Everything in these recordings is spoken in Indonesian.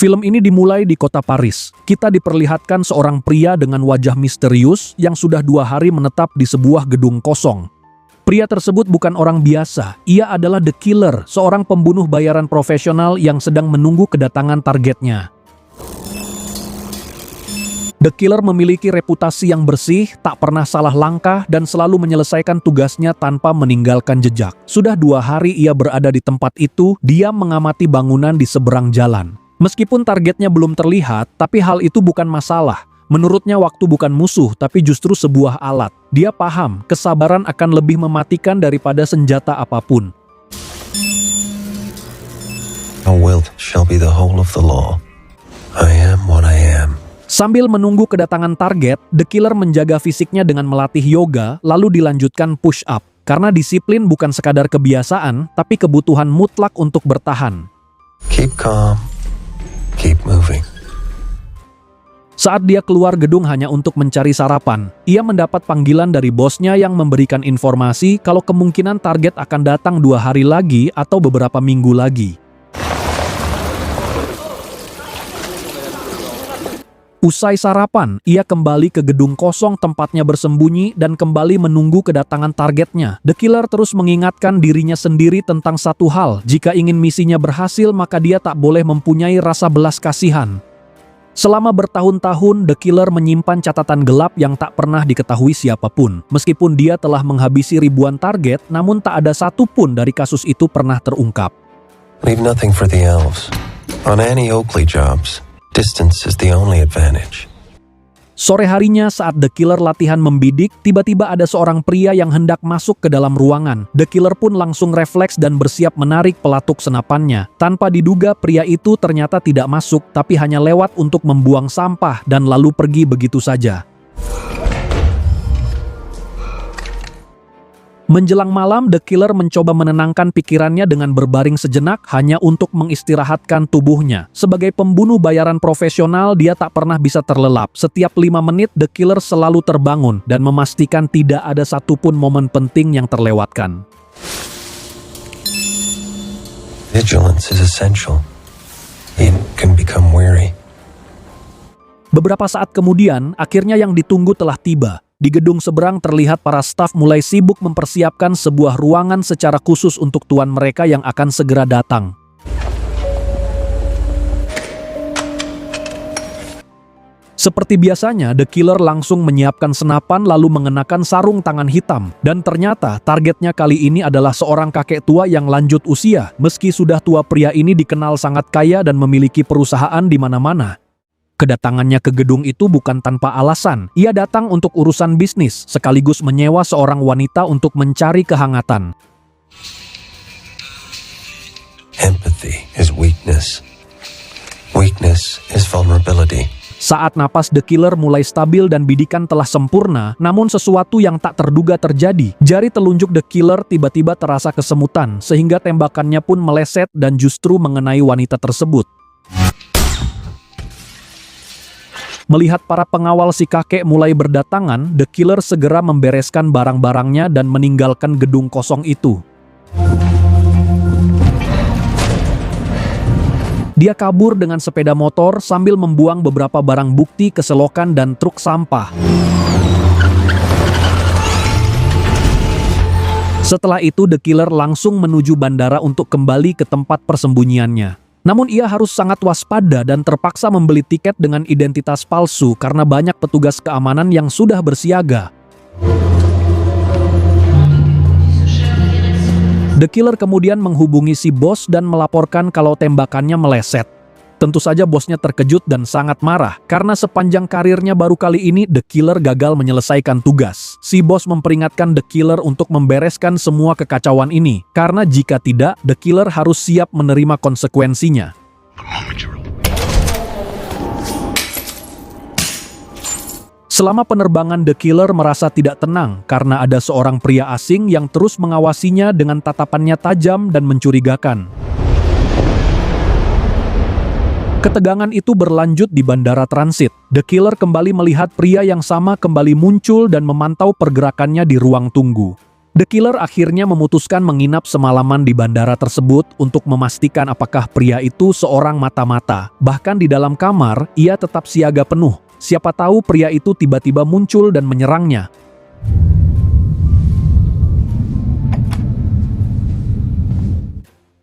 Film ini dimulai di kota Paris. Kita diperlihatkan seorang pria dengan wajah misterius yang sudah 2 hari menetap di sebuah gedung kosong. Pria tersebut bukan orang biasa, ia adalah The Killer, seorang pembunuh bayaran profesional yang sedang menunggu kedatangan targetnya. The Killer memiliki reputasi yang bersih, tak pernah salah langkah, dan selalu menyelesaikan tugasnya tanpa meninggalkan jejak. Sudah 2 hari ia berada di tempat itu, dia mengamati bangunan di seberang jalan. Meskipun targetnya belum terlihat, tapi hal itu bukan masalah. Menurutnya waktu bukan musuh, tapi justru sebuah alat. Dia paham, kesabaran akan lebih mematikan daripada senjata apapun. My wealth shall be the whole of the law. I am what I am. Sambil menunggu kedatangan target, The Killer menjaga fisiknya dengan melatih yoga, lalu dilanjutkan push-up. Karena disiplin bukan sekadar kebiasaan, tapi kebutuhan mutlak untuk bertahan. Keep calm. Keep moving. Saat dia keluar gedung hanya untuk mencari sarapan, ia mendapat panggilan dari bosnya yang memberikan informasi kalau kemungkinan target akan datang 2 hari lagi atau beberapa minggu lagi. Usai sarapan, ia kembali ke gedung kosong tempatnya bersembunyi dan kembali menunggu kedatangan targetnya. The Killer terus mengingatkan dirinya sendiri tentang satu hal, jika ingin misinya berhasil maka dia tak boleh mempunyai rasa belas kasihan. Selama bertahun-tahun, The Killer menyimpan catatan gelap yang tak pernah diketahui siapapun. Meskipun dia telah menghabisi ribuan target, namun tak ada satupun dari kasus itu pernah terungkap. Leave nothing for the elves. On Annie Oakley jobs, distance is the only advantage. Sore harinya saat The Killer latihan membidik, tiba-tiba ada seorang pria yang hendak masuk ke dalam ruangan. The Killer pun langsung refleks dan bersiap menarik pelatuk senapannya. Tanpa diduga, pria itu ternyata tidak masuk, tapi hanya lewat untuk membuang sampah dan lalu pergi begitu saja. Menjelang malam, The Killer mencoba menenangkan pikirannya dengan berbaring sejenak hanya untuk mengistirahatkan tubuhnya. Sebagai pembunuh bayaran profesional, dia tak pernah bisa terlelap. Setiap 5 menit, The Killer selalu terbangun dan memastikan tidak ada satupun momen penting yang terlewatkan. Vigilance is essential. It can become weary. Beberapa saat kemudian, akhirnya yang ditunggu telah tiba. Di gedung seberang terlihat para staf mulai sibuk mempersiapkan sebuah ruangan secara khusus untuk tuan mereka yang akan segera datang. Seperti biasanya, The Killer langsung menyiapkan senapan lalu mengenakan sarung tangan hitam. Dan ternyata targetnya kali ini adalah seorang kakek tua yang lanjut usia. Meski sudah tua, pria ini dikenal sangat kaya dan memiliki perusahaan di mana-mana. Kedatangannya ke gedung itu bukan tanpa alasan. Ia datang untuk urusan bisnis, sekaligus menyewa seorang wanita untuk mencari kehangatan. Empathy is weakness. Weakness is vulnerability. Saat napas The Killer mulai stabil dan bidikan telah sempurna, namun sesuatu yang tak terduga terjadi. Jari telunjuk The Killer tiba-tiba terasa kesemutan, sehingga tembakannya pun meleset dan justru mengenai wanita tersebut. Melihat para pengawal si kakek mulai berdatangan, The Killer segera membereskan barang-barangnya dan meninggalkan gedung kosong itu. Dia kabur dengan sepeda motor sambil membuang beberapa barang bukti ke selokan dan truk sampah. Setelah itu, The Killer langsung menuju bandara untuk kembali ke tempat persembunyiannya. Namun ia harus sangat waspada dan terpaksa membeli tiket dengan identitas palsu karena banyak petugas keamanan yang sudah bersiaga. The Killer kemudian menghubungi si bos dan melaporkan kalau tembakannya meleset. Tentu saja bosnya terkejut dan sangat marah, karena sepanjang karirnya baru kali ini The Killer gagal menyelesaikan tugas. Si bos memperingatkan The Killer untuk membereskan semua kekacauan ini, karena jika tidak, The Killer harus siap menerima konsekuensinya. Selama penerbangan, The Killer merasa tidak tenang karena ada seorang pria asing yang terus mengawasinya dengan tatapannya tajam dan mencurigakan. Ketegangan itu berlanjut di bandara transit. The Killer kembali melihat pria yang sama kembali muncul dan memantau pergerakannya di ruang tunggu. The Killer akhirnya memutuskan menginap semalaman di bandara tersebut untuk memastikan apakah pria itu seorang mata-mata. Bahkan di dalam kamar, ia tetap siaga penuh. Siapa tahu pria itu tiba-tiba muncul dan menyerangnya.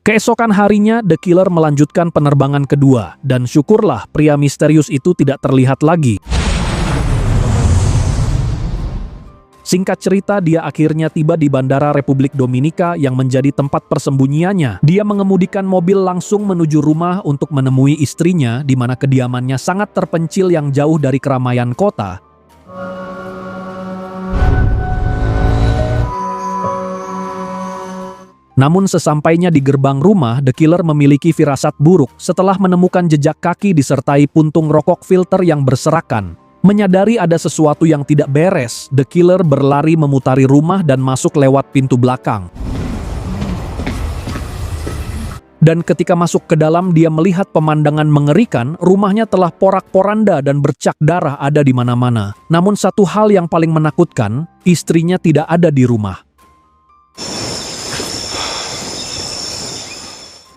Keesokan harinya, The Killer melanjutkan penerbangan kedua, dan syukurlah pria misterius itu tidak terlihat lagi. Singkat cerita, dia akhirnya tiba di Bandara Republik Dominika yang menjadi tempat persembunyiannya. Dia mengemudikan mobil langsung menuju rumah untuk menemui istrinya, di mana kediamannya sangat terpencil yang jauh dari keramaian kota. Namun sesampainya di gerbang rumah, The Killer memiliki firasat buruk setelah menemukan jejak kaki disertai puntung rokok filter yang berserakan. Menyadari ada sesuatu yang tidak beres, The Killer berlari memutari rumah dan masuk lewat pintu belakang. Dan ketika masuk ke dalam, dia melihat pemandangan mengerikan. Rumahnya telah porak-poranda dan bercak darah ada di mana-mana. Namun satu hal yang paling menakutkan, istrinya tidak ada di rumah.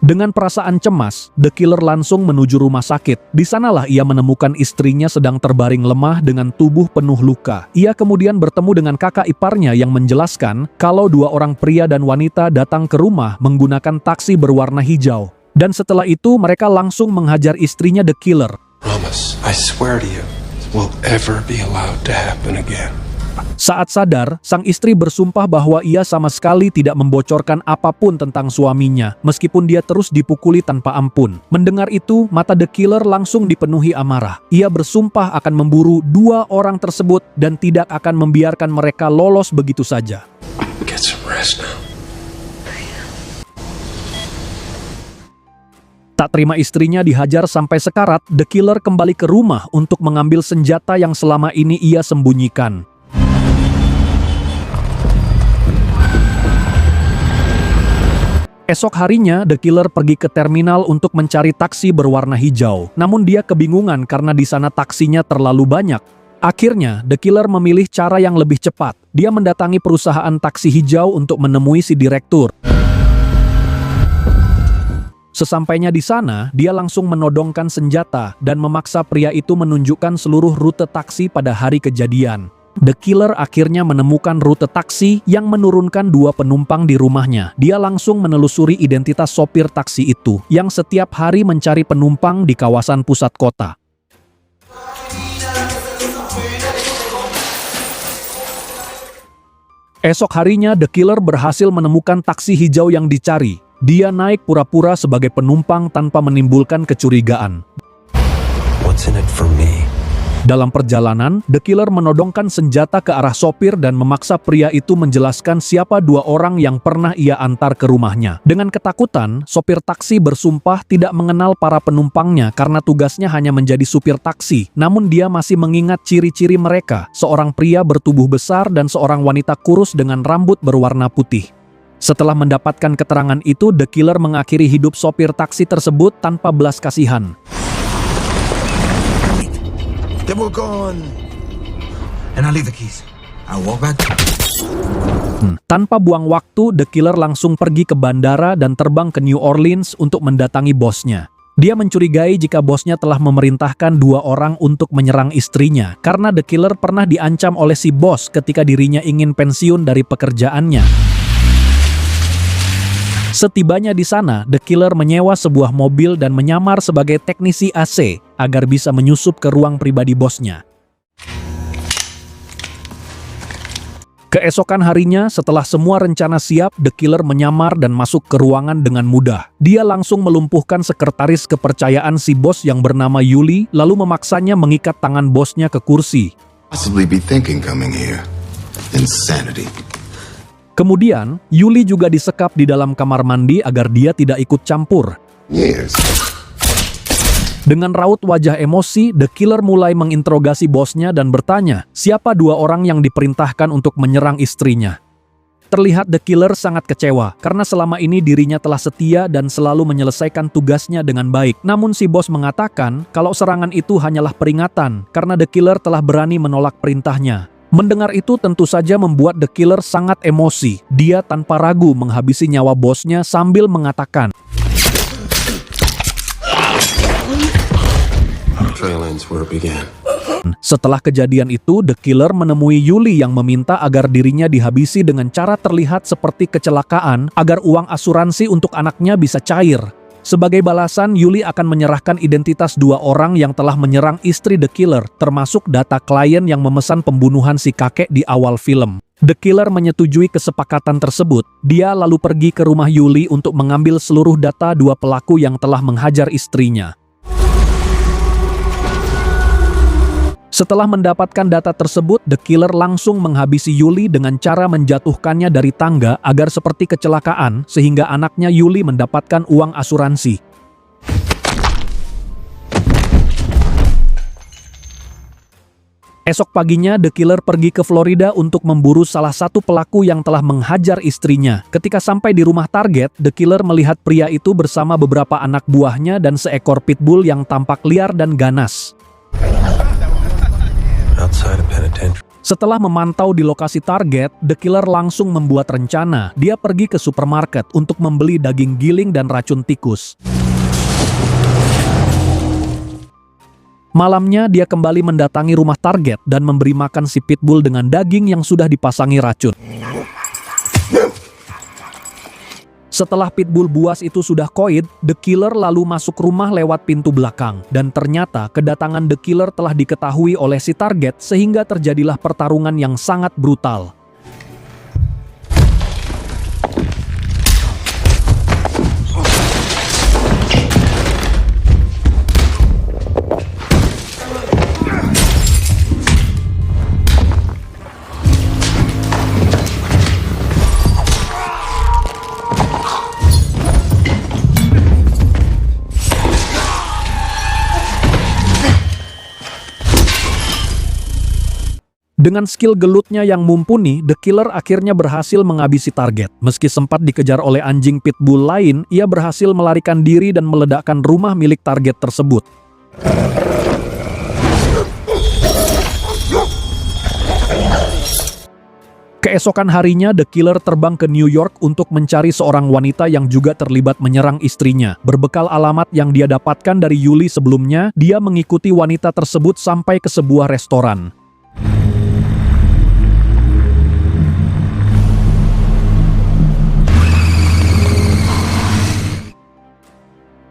Dengan perasaan cemas, The Killer langsung menuju rumah sakit. Di sanalah ia menemukan istrinya sedang terbaring lemah dengan tubuh penuh luka. Ia kemudian bertemu dengan kakak iparnya yang menjelaskan kalau dua orang pria dan wanita datang ke rumah menggunakan taksi berwarna hijau. Dan setelah itu mereka langsung menghajar istrinya The Killer. Promise, I swear to you, it won't ever be allowed to happen again. Saat sadar, sang istri bersumpah bahwa ia sama sekali tidak membocorkan apapun tentang suaminya, meskipun dia terus dipukuli tanpa ampun. Mendengar itu, mata The Killer langsung dipenuhi amarah. Ia bersumpah akan memburu dua orang tersebut dan tidak akan membiarkan mereka lolos begitu saja. Get some rest now. Tak terima istrinya dihajar sampai sekarat, The Killer kembali ke rumah untuk mengambil senjata yang selama ini ia sembunyikan. Esok harinya, The Killer pergi ke terminal untuk mencari taksi berwarna hijau. Namun dia kebingungan karena di sana taksinya terlalu banyak. Akhirnya, The Killer memilih cara yang lebih cepat. Dia mendatangi perusahaan taksi hijau untuk menemui si direktur. Sesampainya di sana, dia langsung menodongkan senjata dan memaksa pria itu menunjukkan seluruh rute taksi pada hari kejadian. The Killer akhirnya menemukan rute taksi yang menurunkan dua penumpang di rumahnya. Dia langsung menelusuri identitas sopir taksi itu, yang setiap hari mencari penumpang di kawasan pusat kota. Esok harinya, The Killer berhasil menemukan taksi hijau yang dicari. Dia naik pura-pura sebagai penumpang tanpa menimbulkan kecurigaan. What's in it for me? Dalam perjalanan, The Killer menodongkan senjata ke arah sopir dan memaksa pria itu menjelaskan siapa dua orang yang pernah ia antar ke rumahnya. Dengan ketakutan, sopir taksi bersumpah tidak mengenal para penumpangnya karena tugasnya hanya menjadi supir taksi. Namun dia masih mengingat ciri-ciri mereka, seorang pria bertubuh besar dan seorang wanita kurus dengan rambut berwarna putih. Setelah mendapatkan keterangan itu, The Killer mengakhiri hidup sopir taksi tersebut tanpa belas kasihan. Then we're gone. And I'll leave the keys. I'll walk back. Tanpa buang waktu, The Killer langsung pergi ke bandara dan terbang ke New Orleans untuk mendatangi bosnya. Dia mencurigai jika bosnya telah memerintahkan dua orang untuk menyerang istrinya, karena The Killer pernah diancam oleh si bos ketika dirinya ingin pensiun dari pekerjaannya. Setibanya di sana, The Killer menyewa sebuah mobil dan menyamar sebagai teknisi AC agar bisa menyusup ke ruang pribadi bosnya. Keesokan harinya, setelah semua rencana siap, The Killer menyamar dan masuk ke ruangan dengan mudah. Dia langsung melumpuhkan sekretaris kepercayaan si bos yang bernama Yuli, lalu memaksanya mengikat tangan bosnya ke kursi. Possibly be thinking coming here. Insanity. Kemudian, Yuli juga disekap di dalam kamar mandi agar dia tidak ikut campur. Yes. Dengan raut wajah emosi, The Killer mulai menginterogasi bosnya dan bertanya, siapa dua orang yang diperintahkan untuk menyerang istrinya. Terlihat The Killer sangat kecewa, karena selama ini dirinya telah setia dan selalu menyelesaikan tugasnya dengan baik. Namun si bos mengatakan kalau serangan itu hanyalah peringatan, karena The Killer telah berani menolak perintahnya. Mendengar itu tentu saja membuat The Killer sangat emosi. Dia tanpa ragu menghabisi nyawa bosnya sambil mengatakan, Trail ends where it began. setelah kejadian itu, The Killer menemui Yuli yang meminta agar dirinya dihabisi dengan cara terlihat seperti kecelakaan agar uang asuransi untuk anaknya bisa cair. Sebagai balasan, Yuli akan menyerahkan identitas 2 orang yang telah menyerang istri The Killer, termasuk data klien yang memesan pembunuhan si kakek di awal film. The Killer menyetujui kesepakatan tersebut. Dia lalu pergi ke rumah Yuli untuk mengambil seluruh data 2 pelaku yang telah menghajar istrinya. Setelah mendapatkan data tersebut, The Killer langsung menghabisi Yuli dengan cara menjatuhkannya dari tangga agar seperti kecelakaan, sehingga anaknya Yuli mendapatkan uang asuransi. Esok paginya, The Killer pergi ke Florida untuk memburu salah satu pelaku yang telah menghajar istrinya. Ketika sampai di rumah target, The Killer melihat pria itu bersama beberapa anak buahnya dan seekor pitbull yang tampak liar dan ganas. Outside a penitentiary. Setelah memantau di lokasi target, The Killer langsung membuat rencana. Dia pergi ke supermarket untuk membeli daging giling dan racun tikus. Malamnya, dia kembali mendatangi rumah target dan memberi makan si pitbull dengan daging yang sudah dipasangi racun. Setelah pitbull buas itu sudah koid, The Killer lalu masuk rumah lewat pintu belakang. Dan ternyata kedatangan The Killer telah diketahui oleh si target sehingga terjadilah pertarungan yang sangat brutal. Dengan skill gelutnya yang mumpuni, The Killer akhirnya berhasil menghabisi target. Meski sempat dikejar oleh anjing pitbull lain, ia berhasil melarikan diri dan meledakkan rumah milik target tersebut. Keesokan harinya, The Killer terbang ke New York untuk mencari seorang wanita yang juga terlibat menyerang istrinya. Berbekal alamat yang dia dapatkan dari Yuli sebelumnya, dia mengikuti wanita tersebut sampai ke sebuah restoran.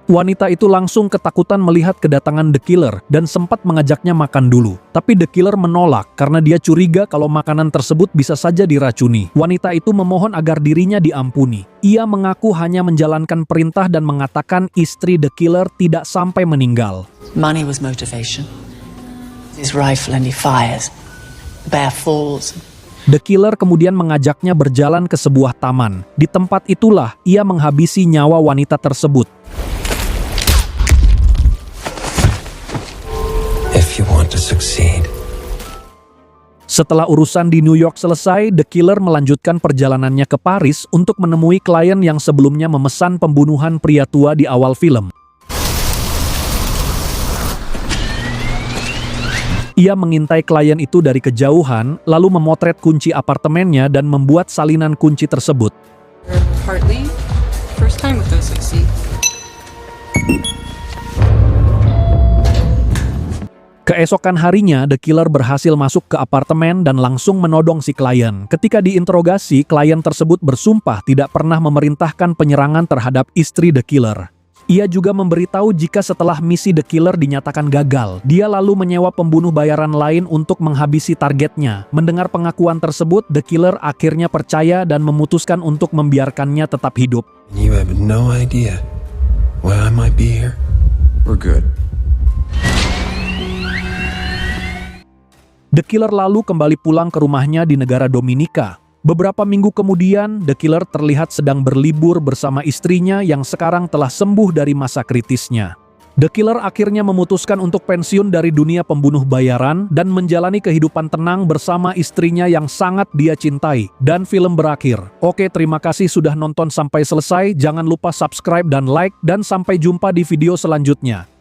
Wanita itu langsung ketakutan melihat kedatangan The Killer dan sempat mengajaknya makan dulu. Tapi The Killer menolak karena dia curiga kalau makanan tersebut bisa saja diracuni. Wanita itu memohon agar dirinya diampuni. Ia mengaku hanya menjalankan perintah dan mengatakan istri The Killer tidak sampai meninggal. Money was motivation. His rifle and he fires. The bear falls. The Killer kemudian mengajaknya berjalan ke sebuah taman. Di tempat itulah ia menghabisi nyawa wanita tersebut. If you want to succeed. Setelah urusan di New York selesai, The Killer melanjutkan perjalanannya ke Paris untuk menemui klien yang sebelumnya memesan pembunuhan pria tua di awal film. Ia mengintai klien itu dari kejauhan, lalu memotret kunci apartemennya dan membuat salinan kunci tersebut. Partly. First time with us, I see. Keesokan harinya, The Killer berhasil masuk ke apartemen dan langsung menodong si klien. Ketika diinterogasi, klien tersebut bersumpah tidak pernah memerintahkan penyerangan terhadap istri The Killer. Ia juga memberitahu jika setelah misi The Killer dinyatakan gagal, dia lalu menyewa pembunuh bayaran lain untuk menghabisi targetnya. Mendengar pengakuan tersebut, The Killer akhirnya percaya dan memutuskan untuk membiarkannya tetap hidup. You have no idea why I might be here. We're good. The Killer lalu kembali pulang ke rumahnya di negara Dominika. Beberapa minggu kemudian, The Killer terlihat sedang berlibur bersama istrinya yang sekarang telah sembuh dari masa kritisnya. The Killer akhirnya memutuskan untuk pensiun dari dunia pembunuh bayaran dan menjalani kehidupan tenang bersama istrinya yang sangat dia cintai. Dan film berakhir. Oke, terima kasih sudah nonton sampai selesai. Jangan lupa subscribe dan like, dan sampai jumpa di video selanjutnya.